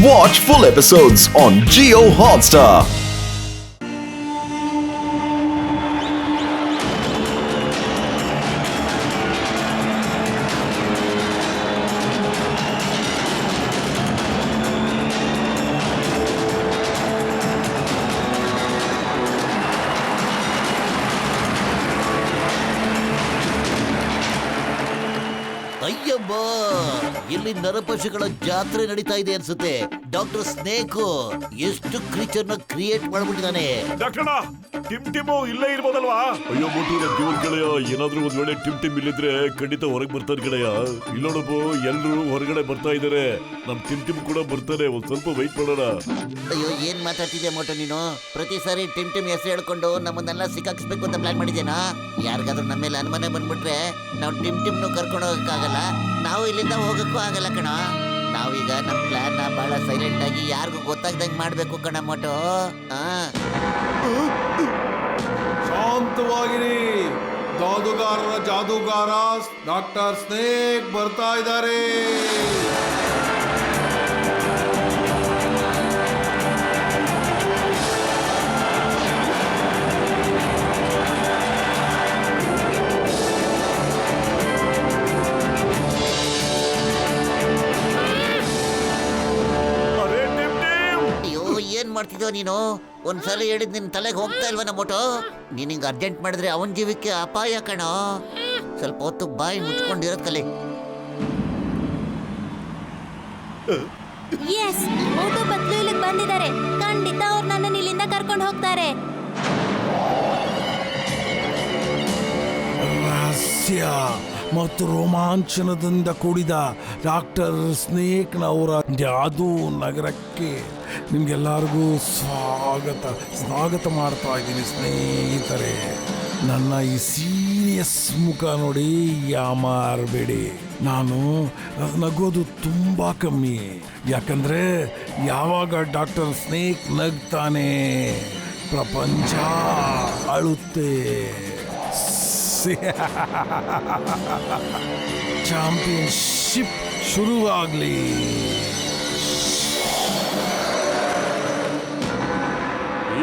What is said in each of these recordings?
Watch full episodes on Jio Hotstar. ಅಯ್ಯಬ್ಬ, ಇಲ್ಲಿ ನರಪಶುಗಳ ಜಾತ್ರೆ ನಡೀತಾ ಇದೆ ಅನ್ಸುತ್ತೆ. ಡಾಕ್ಟರ್ ಸ್ನೇಕ್ ಎಷ್ಟು ಕ್ರೀಚರ್ ನ ಕ್ರಿಯೇಟ್ ಮಾಡ್ಬಿಟ್ಟಿದ್ದಾನೆ. ಡಾಕ್ಟರ್ ಟಿಮ್ ಇಲ್ಲೇ ಇರ್ಬೋದಲ್ವಾ? ಅಯ್ಯೋ ಮೋಟು ನನ್ನ ಜೀವನ ಗೆಳೆಯ, ಏನಾದ್ರೂ ಒಂದ್ ವೇಳೆ ಟಿಮ್ ಇಲ್ಲಿದ್ರೆ ಖಂಡಿತ ಹೊರಗೆ ಬರ್ತಾರೆ ಗೆಳೆಯ. ಇಲ್ಲೋಡಬ್ಬ, ಎಲ್ರು ಹೊರಗಡೆ ಬರ್ತಾ ಇದಾರೆ. ನಮ್ ಟಿಮ್ ಕೂಡ ಬರ್ತಾರೆ, ಒಂದ್ ಸ್ವಲ್ಪ ವೈಟ್ ಮಾಡೋಣ. ಅಯ್ಯೋ, ಏನ್ ಮಾತಾಡ್ತಿದ್ಯಾ ಮೋಟು ನೀನು? ಪ್ರತಿ ಸಾರಿ ಟಿಮ್ ಹೆಸರು ಹೇಳ್ಕೊಂಡು ನಮ್ಮನ್ನೆಲ್ಲ ಸಿಕ್ಕಾಕ್ಸ್ಬೇಕು ಅಂತ ಪ್ಲಾನ್ ಮಾಡಿದ್ದೇನಾ? ಯಾರಿಗಾದ್ರೂ ನಮ್ಮ ಮೇಲೆ ಅನುಮಾನ ಬಂದ್ಬಿಟ್ರೆ ನಾವು ಟಿಮ್ನು ಕರ್ಕೊಂಡು ಹೋಗಕ್ಕಾಗಲ್ಲ, ನಾವು ಇಲ್ಲಿಂದ ಹೋಗಕ್ಕೂ ಆಗಲ್ಲ ಕಣ. ನಾವೀಗ ನಮ್ಮ ಪ್ಲಾನ್ ನ ಬಹಳ ಸೈಲೆಂಟ್ ಆಗಿ ಯಾರಿಗೂ ಗೊತ್ತಾಗ್ದಂಗೆ ಮಾಡ್ಬೇಕು ಕಣ ಮೋಟು. ಶಾಂತವಾಗಿರಿ. ಜಾದೂಗಾರರ ಜಾದೂಗಾರ ಡಾಕ್ಟರ್ ಸ್ನೇಕ್ ಬರ್ತಾ ಇದ್ದಾರೆ. ಏನ್ ಮಾಡ್ತಿದ್ಯೋ ನೀನು? ಒಂದ್ಸಲ ಹೇಳಿದ್ ನಿನ್ ತಲೆಗೆ ಹೋಗ್ತಾ ಇಲ್ವ ನಮ್ಮೋಟು? ನೀನ್ ಹಿಂಗ ಅರ್ಜೆಂಟ್ ಮಾಡಿದ್ರೆ ಅವನ್ ಜೀವಕ್ಕೆ ಅಪಾಯ ಕಣ. ಸ್ವಲ್ಪ ಹೊತ್ತು ಬಾಯಿ ಮುಚ್ಕೊಂಡಿರೋದ್ ಕಲಿ. ಎಸ್, ಮೋಟು ಬದ್ಲು ಇಲ್ಲಿಗೆ ಬಂದಿದ್ದಾರೆ. ಖಂಡಿತ ಅವ್ರು ನನ್ನನ್ನು ಇಲ್ಲಿಂದ ಕರ್ಕೊಂಡು ಹೋಗ್ತಾರೆ. ರಹಸ್ಯ ಮತ್ತು ರೋಮಾಂಚನದಿಂದ ಕೂಡಿದ ಡಾಕ್ಟರ್ ಸ್ನೇಕ್ನವರ ಜಾದೂ ನಗರಕ್ಕೆ ನಿಮ್ಗೆಲ್ಲರಿಗೂ ಸ್ವಾಗತ ಮಾಡ್ತಾ ಇದ್ದೀನಿ ಸ್ನೇಹಿತರೆ. ನನ್ನ ಈ ಸೀರಿಯಸ್ ಮುಖ ನೋಡಿ ಯಾಮಾರಬೇಡಿ. ನಾನು ನಗೋದು ತುಂಬ ಕಮ್ಮಿ, ಯಾಕಂದ್ರೆ ಯಾವಾಗ ಡಾಕ್ಟರ್ ಸ್ನೇಕ್ ನಗ್ತಾನೆ ಪ್ರಪಂಚ ಅಳುತ್ತೆ. ಚಾಂಪಿಯನ್ಶಿಪ್ ಶುರುವಾಗಲಿ.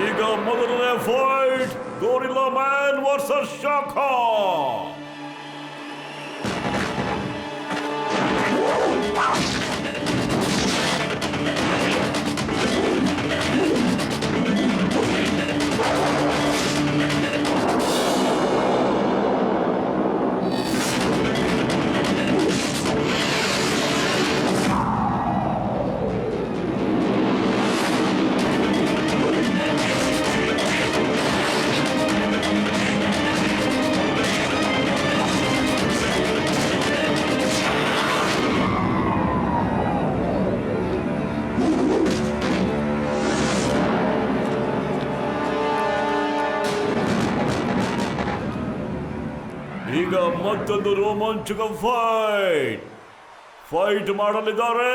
ಈಗ ಮೊದಲನೇ ಫೈಟ್, ಗೋರಿಲ್ಲಾ ಮ್ಯಾನ್ ವರ್ಸಸ್ ಶಾಖಾ. ಈಗ ಮತ್ತೊಂದು ರೋಮಾಂಚಕ ಫೈಟ್ ಮಾಡಲಿದ್ದಾರೆ.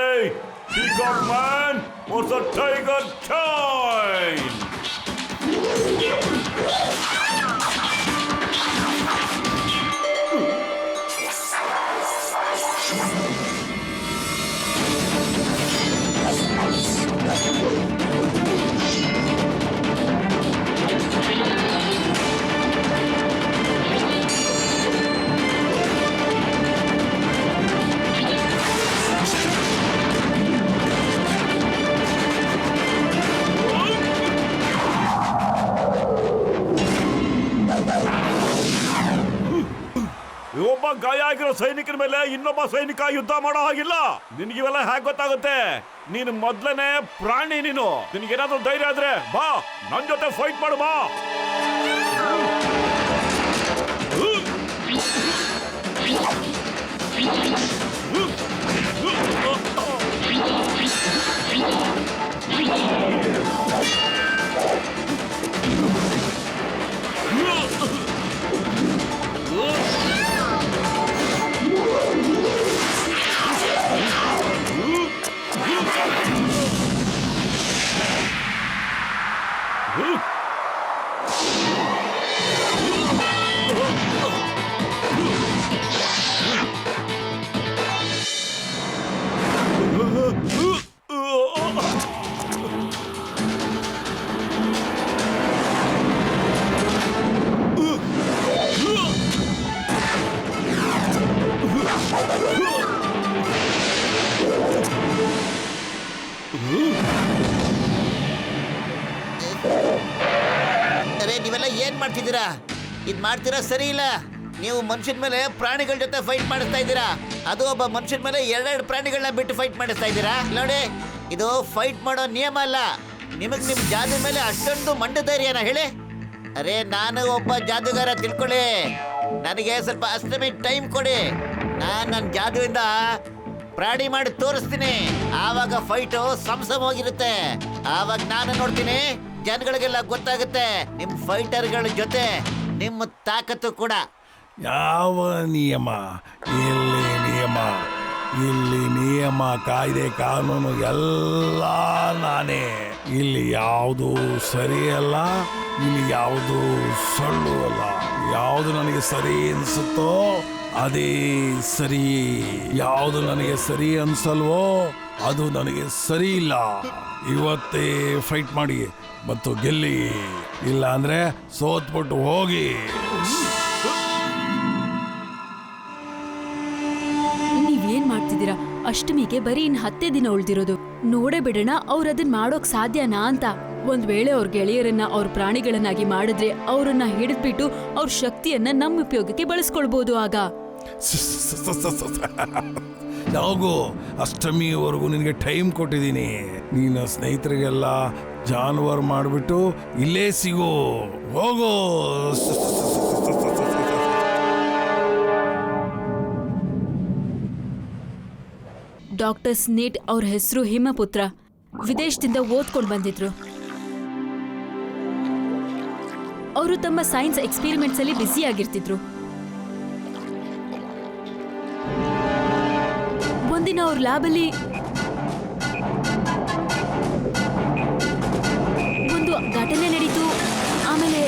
Peacock man versus tiger shine. ಒಬ್ಬ ಗಾಯ ಆಗಿರೋ ಸೈನಿಕನ ಮೇಲೆ ಇನ್ನೊಬ್ಬ ಸೈನಿಕ ಯುದ್ಧ ಮಾಡೋ ಹಾಗಿಲ್ಲ. ನಿನ್ಗಿವೆಲ್ಲ ಹೇಗೆ ಗೊತ್ತಾಗುತ್ತೆ? ನೀನು ಮೊದ್ಲನೇ ಪ್ರಾಣಿ. ನಿನಗೇನಾದ್ರೂ ಧೈರ್ಯ ಆದ್ರೆ ಬಾ, ನನ್ ಜೊತೆ ಫೈಟ್ ಮಾಡು ಬಾ. ಏನ್ ಮಾಡ್ತಿದ್ದೀರಾ? ಇದ್ ಮಾಡ್ತೀರಾ ಸರಿ ಇಲ್ಲ. ನೀವು ಮನುಷ್ಯನ ಮೇಲೆ ಪ್ರಾಣಿಗಳ ಜೊತೆ ಫೈಟ್ ಮಾಡಿಸ್ತಾ ಇದ್ದೀರಾ. ಅದು ಒಬ್ಬ ಮನುಷ್ಯನ ಮೇಲೆ 2 ಪ್ರಾಣಿಗಳನ್ನ ಬಿಟ್ಟು ಫೈಟ್ ಮಾಡಿಸ್ತಾ ಇದ್ದೀರಾ. ನೋಡಿ, ಇದು ಫೈಟ್ ಮಾಡೋ ನಿಯಮ ಅಲ್ಲ. ನಿಮಗ್ ನಿಮ್ ಜಾದು ಮೇಲೆ ಅಷ್ಟೊಂದು ಮಂಡ ಧೈರ್ಯನ ಹೇಳಿ? ಅರೆ, ನಾನು ಒಬ್ಬ ಜಾದುಗಾರ ತಿಳ್ಕೊಳ್ಳಿ. ನನಗೆ ಸ್ವಲ್ಪ ಅಷ್ಟಮಿ ಟೈಮ್ ಕೊಡಿ. ನನ್ನ ಜಾದುವಿಂದ ಪ್ರಾಣಿ ಮಾಡಿ ತೋರಿಸ್ತೀನಿ. ಆವಾಗ ಫೈಟು ಹೋಗಿರುತ್ತೆ. ಆವಾಗ ನಾನು ನೋಡ್ತೀನಿ, ಜನಗಳಿಗೆಲ್ಲ ಗೊತ್ತಾಗುತ್ತೆ ನಿಮ್ ಫೈಟರ್ಗಳ ಜೊತೆ ನಿಮ್ಮ ತಾಕತ್ತು ಕೂಡ. ಯಾವ ನಿಯಮ? ಇಲ್ಲಿ ನಿಯಮ, ಇಲ್ಲಿ ನಿಯಮ, ಕಾಯ್ದೆ ಕಾನೂನು ಎಲ್ಲ ನಾನೇ. ಇಲ್ಲಿ ಯಾವುದು ಸರಿಯಲ್ಲ, ಇಲ್ಲಿ ಯಾವುದು ಸುಳ್ಳು ಅಲ್ಲ. ಯಾವುದು ನನಗೆ ಸರಿ ಅನ್ಸುತ್ತೋ ಅದೇ ಸರಿ. ಯಾವುದು ನನಗೆ ಸರಿ ಅನ್ಸಲ್ವೋ ಅದು ನನಗೆ ಸರಿ ಇಲ್ಲ. ಇವತ್ತೇ ಫೈಟ್ ಮಾಡಿ ಮತ್ತು ಗೆಲ್ಲಿ, ಇಲ್ಲ ಅಂದ್ರೆ ಸೋತ್ಬಿಟ್ಟು ಹೋಗಿ. ನೀವೇನ್ ಮಾಡ್ತಿದ್ದೀರಾ? ಅಷ್ಟಮಿಗೆ ಬರೀ ಇನ್ 10 ದಿನ ಉಳ್ದಿರೋದು. ನೋಡೇ ಬಿಡೋಣ ಅವ್ರ ಅದನ್ ಮಾಡೋಕ್ ಸಾಧ್ಯನಾ ಅಂತ. ಒಂದ್ ವೇಳೆ ಅವ್ರ ಗೆಳೆಯರನ್ನ ಅವ್ರ ಪ್ರಾಣಿಗಳನ್ನಾಗಿ ಮಾಡಿದ್ರೆ ಅವ್ರನ್ನ ಹಿಡಿದ್ಬಿಟ್ಟು ಅವ್ರ ಶಕ್ತಿಯನ್ನ ನಮ್ಮ ಉಪಯೋಗಕ್ಕೆ ಬಳಸ್ಕೊಳ್ಬಹುದು. ಆಗ ಯಾವಾಗೂ ಅಷ್ಟಮಿವರೆಗೂ ನಿನಗೆ ಟೈಮ್ ಕೊಟ್ಟಿದ್ದೀನಿ. ನೀನು ಸ್ನೇಹಿತರಿಗೆಲ್ಲ ಜಾನುವಾರು ಮಾಡಿಬಿಟ್ಟು ಇಲ್ಲೇ ಸಿಗೋ, ಹೋಗೋ. ಡಾಕ್ಟರ್ ಸ್ನೇಕ್ ಅವ್ರ ಹೆಸರು ಹಿಮಪುತ್ರ. ವಿದೇಶದಿಂದ ಓದ್ಕೊಂಡು ಬಂದಿದ್ರು. ಅವರು ತಮ್ಮ ಸೈನ್ಸ್ ಎಕ್ಸ್ಪೆರಿಮೆಂಟ್ಸ್ ಅಲ್ಲಿ ಬ್ಯುಸಿ ಆಗಿರ್ತಿದ್ರು. ಒಂದಿನ ಅವ್ರ ಲ್ಯಾಬ್ ಅಲ್ಲಿ ಒಂದು ಘಟನೆ ನಡೀತು. ಆಮೇಲೆ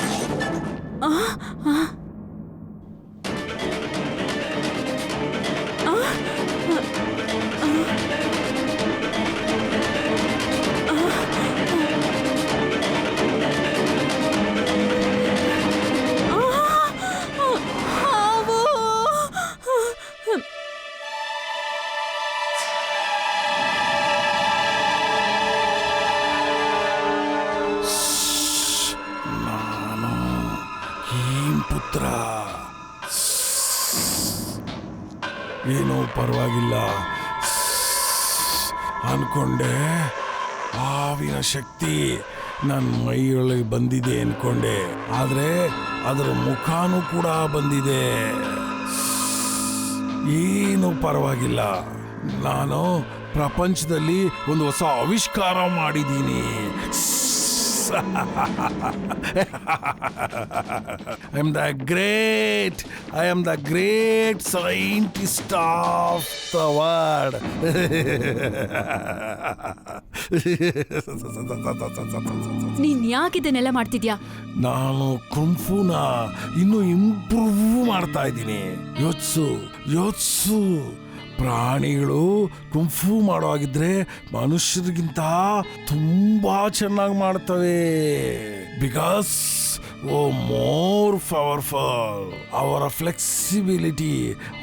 ಪುತ್ರ, ಏನೋ ಪರವಾಗಿಲ್ಲ ಅನ್ಕೊಂಡೆ. ಹಾವಿನ ಶಕ್ತಿ ನನ್ನ ಮೈಯೊಳಗೆ ಬಂದಿದೆ ಅನ್ಕೊಂಡೆ, ಆದ್ರೆ ಅದರ ಮುಖಾನೂ ಕೂಡ ಬಂದಿದೆ. ಏನು ಪರವಾಗಿಲ್ಲ, ನಾನು ಪ್ರಪಂಚದಲ್ಲಿ ಒಂದು ಹೊಸ ಆವಿಷ್ಕಾರ ಮಾಡಿದ್ದೀನಿ. I am the great scientist of the world. ನೀನ್ ಯಾಕಿದನ್ನೆಲ್ಲ ಮಾಡ್ತಿದ್ಯಾ? ನಾನು ಕುಂಫುನ ಇನ್ನು ಇಂಪ್ರೂವ್ ಮಾಡ್ತಾ ಇದ್ದೀನಿ. ಯೋಚ್ಸು ಪ್ರಾಣಿಗಳು ಕುಂಫು ಮಾಡೋವಾಗಿದ್ರೆ ಮನುಷ್ಯರಿಗಿಂತ ತುಂಬಾ ಚೆನ್ನಾಗಿ ಮಾಡ್ತವೆ. Because more powerful. ಅವರ ಫ್ಲೆಕ್ಸಿಬಿಲಿಟಿ,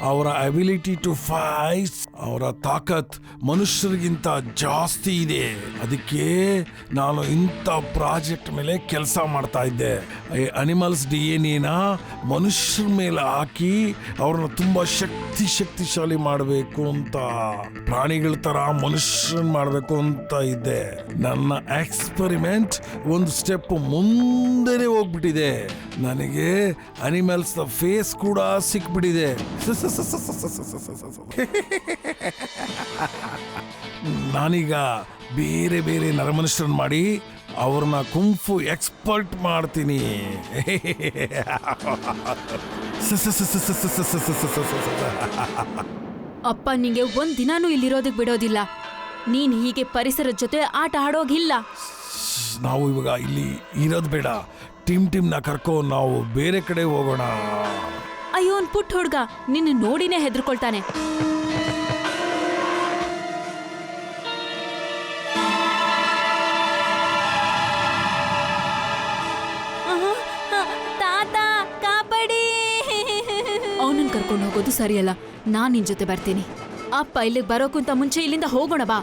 ಅವರ ಅಬಿಲಿಟಿ ಟು ಫೈಟ್, ಅವರ ತಾಕತ್ ಮನುಷ್ಯರಿಗಿಂತ ಜಾಸ್ತಿ ಇದೆ. ಅದಕ್ಕೆ ನಾನು ಇಂಥ ಪ್ರಾಜೆಕ್ಟ್ ಮೇಲೆ ಕೆಲಸ ಮಾಡ್ತಾ ಇದ್ದೆ. ಅನಿಮಲ್ಸ್ DNA ಮನುಷ್ಯರ ಮೇಲೆ ಹಾಕಿ ಅವ್ರನ್ನ ತುಂಬಾ ಶಕ್ತಿಶಾಲಿ ಮಾಡಬೇಕು ಅಂತ, ಪ್ರಾಣಿಗಳ ತರ ಮನುಷ್ಯರನ್ನ ಮಾಡಬೇಕು ಅಂತ ಇದ್ದೆ. ನನ್ನ ಎಕ್ಸ್ಪೆರಿಮೆಂಟ್ ಒಂದು ಸ್ಟೆಪ್ ಮುಂದೆನೆ ಹೋಗ್ಬಿಟ್ಟಿದೆ. ನನಗೆ ಅನಿಮಲ್ಸ್ ಫೇಸ್ ಕೂಡ ಸಿಕ್ಬಿಟ್ಟಿದೆ. ನಾನೀಗ ಬೇರೆ ಬೇರೆ ನರಮನುಷ್ಯರನ್ನ ಮಾಡಿ ಅವ್ರನ್ನ ಕುಂಫು ಎಕ್ಸ್ಪರ್ಟ್ ಮಾಡ್ತೀನಿ. ಅಪ್ಪ ನಿಂಗೆ ಒಂದ್ ದಿನಾನೂ ಇಲ್ಲಿರೋದಕ್ ಬಿಡೋದಿಲ್ಲ. ನೀನ್ ಹೀಗೆ ಪರಿಸರದ ಜೊತೆ ಆಟ ಆಡೋಗಿಲ್ಲ. ನಾವು ಇವಾಗ ಇಲ್ಲಿ ಇರೋದು ಬೇಡ. ಟಿಮ್ನ ಕರ್ಕೊ ನಾವು ಬೇರೆ ಕಡೆ ಹೋಗೋಣ. ಅಯ್ಯೋ, ಒಂದ್ ಪುಟ್ಟ ಹುಡ್ಗ ನಿನ್ನ ನೋಡಿನೇ ಹೆದರ್ಕೊಳ್ತಾನೆ. ತಾತ ಕಾಪಾಡಿ. ಅವನನ್ನ ಕರ್ಕೊಂಡು ಹೋಗೋದು ಸರಿಯಲ್ಲ. ನಾನ್ ನಿನ್ ಜೊತೆ ಬರ್ತೀನಿ. ಅಪ್ಪ ಇಲ್ಲಿಗೆ ಬರೋಕ್ಕಿಂತ ಮುಂಚೆ ಇಲ್ಲಿಂದ ಹೋಗೋಣ ಬಾ.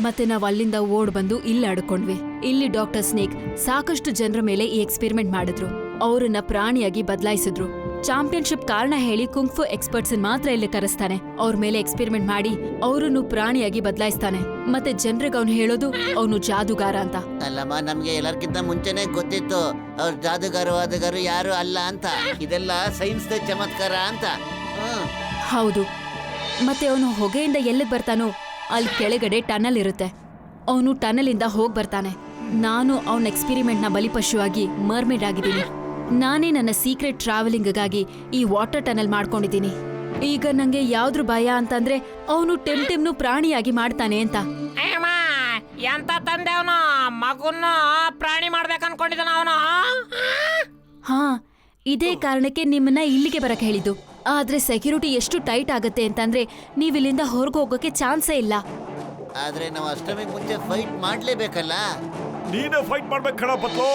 ಮತ್ತೆ ನಾವು ಅಲ್ಲಿಂದ ಓಡ್ ಬಂದು ಇಲ್ಲಿ ಆಡ್ಕೊಂಡ್ವಿ. ಇಲ್ಲಿ ಡಾಕ್ಟರ್ ಸ್ನೇಕ್ ಸಾಕಷ್ಟು ಜನರ ಮೇಲೆ ಈ ಎಕ್ಸ್ಪೆರಿಮೆಂಟ್ ಮಾಡಿದ್ರು. ಅವರನ್ನ ಪ್ರಾಣಿಯಾಗಿ ಬದಲಾಯಿಸಿದ್ರು. ಚಾಂಪಿಯನ್ಶಿಪ್ ಕಾರಣ ಹೇಳಿ ಕುಂಗ್ಫು ಎಕ್ಸ್ಪರ್ಟ್ಸ್ ಮಾತ್ರ ಇಲ್ಲಿ ಕರೆಸ್ತಾನೆ. ಅವ್ರ ಮೇಲೆ ಎಕ್ಸ್ಪೆರಿಮೆಂಟ್ ಮಾಡಿ ಅವರನ್ನು ಪ್ರಾಣಿಯಾಗಿ ಬದಲಾಯಿಸ್ತಾನೆ. ಮತ್ತೆ ಜನರಿಗೆ ಅವ್ನು ಹೇಳೋದು ಅವನು ಜಾದುಗಾರ ಅಂತ. ಅಲ್ಲಮ್ಮ, ನಮ್ಗೆ ಎಲ್ಲರ್ಕಿಂತ ಮುಂಚೆನೆ ಗೊತ್ತಿತ್ತು ಅವ್ರು ಜಾದುಗಾರು ಯಾರು ಅಲ್ಲ ಅಂತ. ಇದೆಲ್ಲ ಸೈನ್ಸ್ ಚಮತ್ಕಾರ ಅಂತ. ಹೌದು. ಮತ್ತೆ ಅವನು ಹೊಗೆಯಿಂದ ಎಲ್ಲಿಗೆ ಬರ್ತಾನೋ ಅಲ್ಲಿ ಕೆಳಗಡೆ ಟನಲ್ ಇರುತ್ತೆ. ಅವನು ಟನಲಿಂದ ಹೋಗಿ ಬರ್ತಾನೆ. ನಾನು ಅವನ ಎಕ್ಸ್ಪೆರಿಮೆಂಟ್ನ ಬಲಿಪಶುವಾಗಿ ಮರ್ಮೇಡ್ ಆಗಿದ್ದೀನಿ. ನಾನೇ ನನ್ನ ಸೀಕ್ರೆಟ್ ಟ್ರಾವೆಲಿಂಗ್ಗಾಗಿ ಈ ವಾಟರ್ ಟನಲ್ ಮಾಡ್ಕೊಂಡಿದ್ದೀನಿ. ಈಗ ನಂಗೆ ಯಾವ್ದ್ರ ಭಯ ಅಂತಂದ್ರೆ ಅವನು ಟಿಮ್ನು ಪ್ರಾಣಿಯಾಗಿ ಮಾಡ್ತಾನೆ ಅಂತ. ಎಂತ ತಂದೆ ಅವನು ಮಗುನ್ನ ಪ್ರಾಣಿ ಮಾಡ್ಬೇಕು ಅನ್ಕೊಂಡಿದ್ದಾನ ಅವನು. ಹಾ, ಇದೇ ಕಾರಣಕ್ಕೆ ನಿಮ್ಮನ್ನ ಇಲ್ಲಿಗೆ ಬರಕ್ ಹೇಳಿದ್ದು. ಆದ್ರೆ ಸೆಕ್ಯೂರಿಟಿ ಎಷ್ಟು ಟೈಟ್ ಆಗತ್ತೆ ಅಂತಂದ್ರೆ ನೀವಿಲ್ಲಿಂದ ಹೊರಗೆ ಹೋಗೋಕೆ ಚಾನ್ಸೇ ಇಲ್ಲ. ಆದ್ರೆ ನಾವು ಅಷ್ಟಮಿಗೆ ಮುಂಚೆ ಫೈಟ್ ಮಾಡ್ಲೇಬೇಕಲ್ಲ. ನೀನೇ ಫೈಟ್ ಮಾಡ್ಬೇಕು ಕಣ ಪತ್ಲು.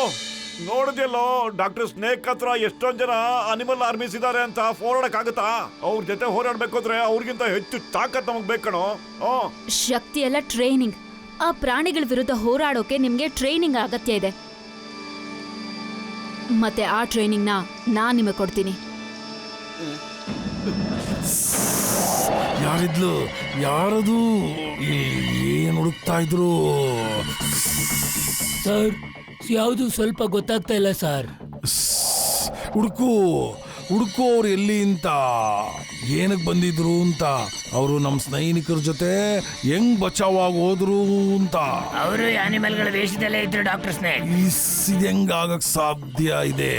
ನೋಡಿದ್ಯಲ್ಲೋ ಡಾಕ್ಟರ್ ಸ್ನೇಕ್ ಹತ್ರ ಎಷ್ಟೊಂದ್ ಜನ ಅನಿಮಲ್ ಆರ್ಮೀಸ್ ಇದಾರೆ ಅಂತ ಹೋರಾಡಕ್ಕಾಗತ್ತಾ? ಅವ್ರ ಜೊತೆ ಹೋರಾಡ್ಬೇಕು ಅಂದ್ರೆ ಅವ್ರಿಗಿಂತ ಹೆಚ್ಚು ತಾಕತ್ ನಮಗ್ ಬೇಕಣೋ. ಶಕ್ತಿ ಎಲ್ಲ ಟ್ರೈನಿಂಗ್. ಆ ಪ್ರಾಣಿಗಳ ವಿರುದ್ಧ ಹೋರಾಡೋಕೆ ನಿಮ್ಗೆ ಟ್ರೈನಿಂಗ್ ಅಗತ್ಯ ಇದೆ. ಮತ್ತೆ ಆ ಟ್ರೈನಿಂಗ್ನ ನಾನ್ ನಿಮಗೆ ಕೊಡ್ತೀನಿ. ಯಾರಿದ್ಲು? ಯಾರದು? ಏನ್ ಹುಡುಕ್ತಾ ಇದ್ರು? ಸರ್, ಯಾವುದು ಸ್ವಲ್ಪ ಗೊತ್ತಾಗ್ತಾ ಇಲ್ಲ ಸರ್. ಹುಡುಕು ಅವ್ರು ಎಲ್ಲಿ ಅಂತ, ಏನಕ್ಕೆ ಬಂದಿದ್ರು ಅಂತ, ಅವರು ನಮ್ಮ ಸೈನಿಕರ ಜೊತೆ ಹೆಂಗ್ ಬಚಾವಾಗಿ ಹೋದ್ರು ಅಂತ. ಅವರು ಆನಿಮಲ್ಗಳ ವೇಷದಲ್ಲೇ ಇದ್ರು ಡಾಕ್ಟರ್ ಸ್ನೇಕ್. ಇದು ಹೆಂಗಾಗಕ್ ಸಾಧ್ಯ ಇದೆ?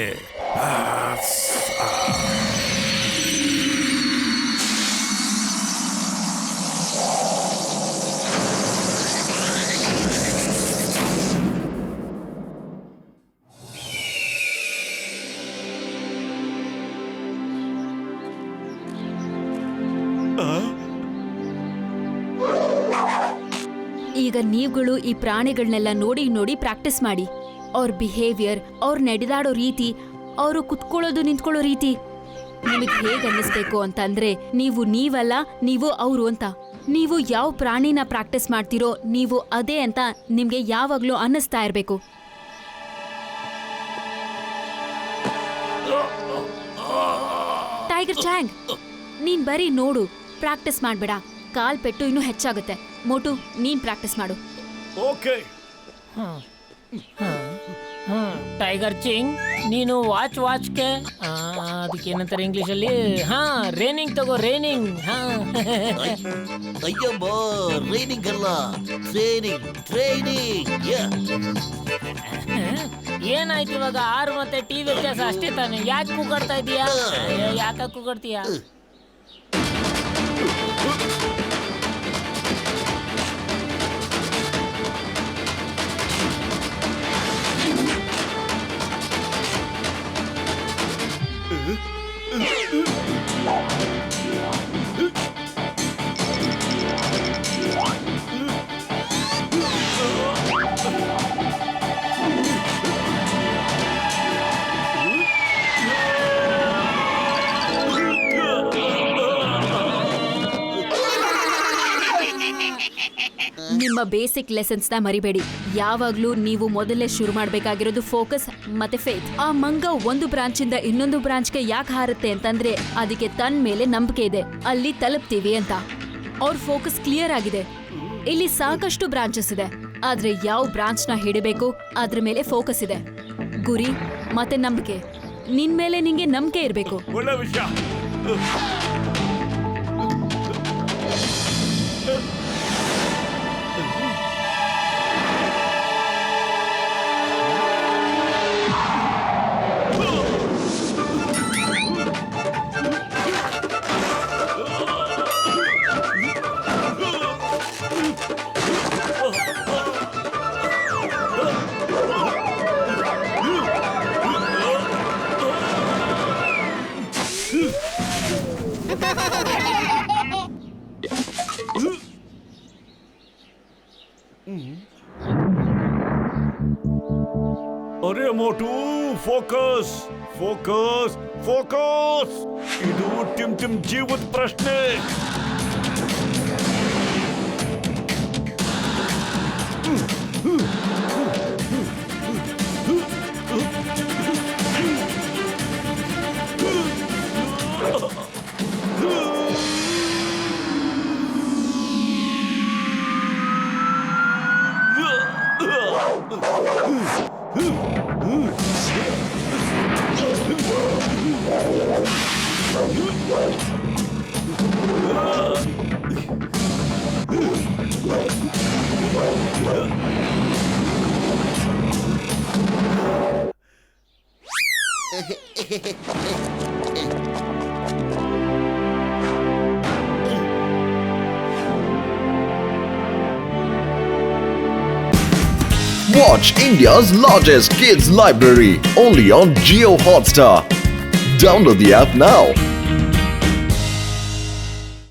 ಈಗ ನೀವುಗಳು ಈ ಪ್ರಾಣಿಗಳನ್ನೆಲ್ಲ ನೋಡಿ ನೋಡಿ ಪ್ರಾಕ್ಟೀಸ್ ಮಾಡಿ. ಅವ್ರ ಬಿಹೇವಿಯರ್, ಅವ್ರು ನಡೆದಾಡೋ ರೀತಿ, ಅವರು ಕುತ್ಕೊಳ್ಳೋದು ನಿಂತ್ಕೊಳ್ಳೋ ರೀತಿ ನಿಮಗೆ ಹೇಗೆ ಅನ್ನಿಸ್ಬೇಕು ಅಂತಂದ್ರೆ ನೀವಲ್ಲ, ನೀವು ಅವರು ಅಂತ. ನೀವು ಯಾವ ಪ್ರಾಣಿನ ಪ್ರಾಕ್ಟೀಸ್ ಮಾಡ್ತೀರೋ ನೀವು ಅದೇ ಅಂತ ನಿಮ್ಗೆ ಯಾವಾಗ್ಲೂ ಅನ್ನಿಸ್ತಾ ಇರ್ಬೇಕು. ಟೈಗರ್ ಚಾಂಗ್, ನೀನ್ ಬರೀ ನೋಡು, ಪ್ರಾಕ್ಟೀಸ್ ಮಾಡ್ಬೇಡ. ಕಾಲ್ ಪೆಟ್ಟು ಇನ್ನೂ ಹೆಚ್ಚಾಗುತ್ತೆ. ಮೋಟು, ನೀನ್ ಪ್ರಾಕ್ಟೀಸ್ ಮಾಡು. ಓಕೆ. ಟೈಗರ್ ಚಿಂಗ್, ನೀನು ವಾಚ್ಗೆ ಅದಕ್ಕೇನಂತಾರೆ ಇಂಗ್ಲಿಷಲ್ಲಿ? ರೇನಿಂಗ್ ತಗೋ, ರೇನಿಂಗ್. ಅಯ್ಯಬ್ಬೋ, ಟ್ರೈನಿಂಗ್ ಅಲ್ಲ, ಟ್ರೈನಿಂಗ್. ಏನಾಯ್ತು ಇವಾಗ? 6 ಮತ್ತೆ ಟಿ ವ್ಯತ್ಯಾಸ ಅಷ್ಟೇ ತಾನೆ. ಯಾಕೆ ಕೂಗಾಡ್ತಾ ಇದೀಯಾ? ಯಾಕೆ ಕೂಗಾಡ್ತೀಯಾ? ನಿಮ್ಮ ಬೇಸಿಕ್ ಲೆಸನ್ಸ್ನ ಮರಿಬೇಡಿ. ಯಾವಾಗ್ಲೂ ನೀವು ಮೊದಲೇ ಶುರು ಮಾಡ್ಬೇಕಾಗಿರೋದು ಫೋಕಸ್ ಮತ್ತೆ ಫೇತ್. ಆ ಮಂಗ ಒಂದು ಬ್ರಾಂಚ್ ಇಂದ ಇನ್ನೊಂದು ಬ್ರಾಂಚ್ಗೆ ಯಾಕೆ ಹಾರುತ್ತೆ ಅಂತಂದ್ರೆ ಅದಕ್ಕೆ ತನ್ನ ಮೇಲೆ ನಂಬಿಕೆ ಇದೆ, ಅಲ್ಲಿ ತಲುಪ್ತೀವಿ ಅಂತ. ಅವ್ರ ಫೋಕಸ್ ಕ್ಲಿಯರ್ ಆಗಿದೆ. ಇಲ್ಲಿ ಸಾಕಷ್ಟು ಬ್ರಾಂಚಸ್ ಇದೆ, ಆದ್ರೆ ಯಾವ ಬ್ರಾಂಚ್ನ ಹಿಡಿಬೇಕು ಅದ್ರ ಮೇಲೆ ಫೋಕಸ್ ಇದೆ. ಗುರಿ ಮತ್ತೆ ನಂಬಿಕೆ. ನಿನ್ ಮೇಲೆ ನಿಂಗೆ ನಂಬಿಕೆ ಇರಬೇಕು. ಒಳ್ಳೆ ವಿಷಯ. ಅರೆ ಮೋಟು, ಫೋಕಸ್ ಫೋಕಸ್ ಫೋಕಸ್. ಇದು ಟಿಮ್ ಜೀವದ ಪ್ರಶ್ನೆ. Watch India's largest kids library only on Geo Hotstar. Download the app now.